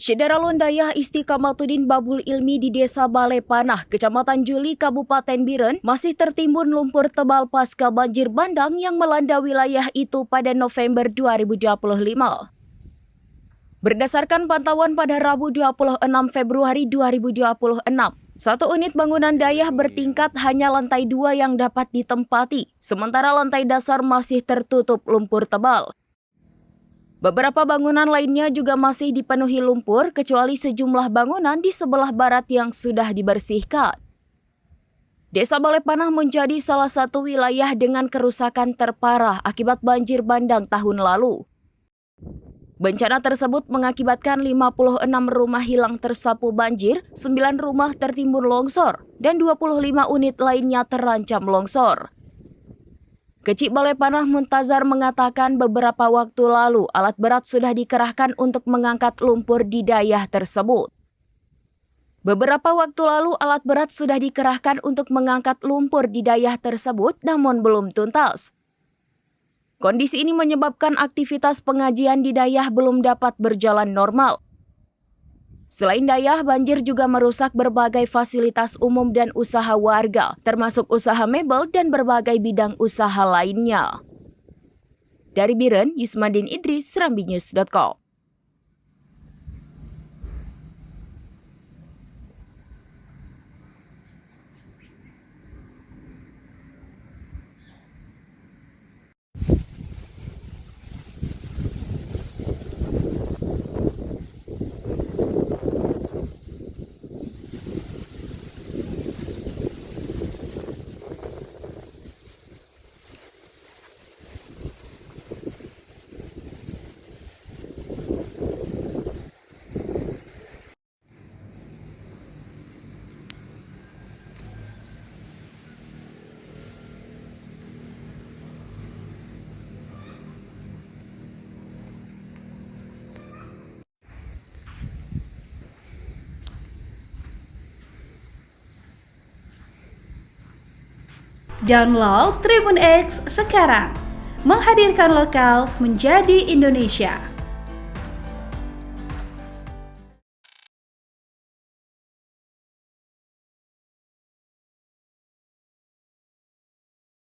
Syederalun Dayah Istiqamatuddin Babul Ilmi di Desa Balai Panah, Kecamatan Juli, Kabupaten Biren, masih tertimbun lumpur tebal pasca banjir bandang yang melanda wilayah itu pada November 2025. Berdasarkan pantauan pada Rabu 26 Februari 2026, satu unit bangunan Dayah bertingkat hanya lantai 2 yang dapat ditempati, sementara lantai dasar masih tertutup lumpur tebal. Beberapa bangunan lainnya juga masih dipenuhi lumpur, kecuali sejumlah bangunan di sebelah barat yang sudah dibersihkan. Desa Balai Panah menjadi salah satu wilayah dengan kerusakan terparah akibat banjir bandang tahun lalu. Bencana tersebut mengakibatkan 56 rumah hilang tersapu banjir, 9 rumah tertimbun longsor, dan 25 unit lainnya terancam longsor. Kecik Balai Panah Muntazar mengatakan beberapa waktu lalu alat berat sudah dikerahkan untuk mengangkat lumpur di Dayah tersebut. Beberapa waktu lalu alat berat sudah dikerahkan untuk mengangkat lumpur di Dayah tersebut, namun belum tuntas. Kondisi ini menyebabkan aktivitas pengajian di Dayah belum dapat berjalan normal. Selain Dayah, banjir juga merusak berbagai fasilitas umum dan usaha warga, termasuk usaha mebel dan berbagai bidang usaha lainnya. Dari Biren, Yusmadin Idris, serambinews.com. Download Tribun X sekarang, menghadirkan lokal menjadi Indonesia.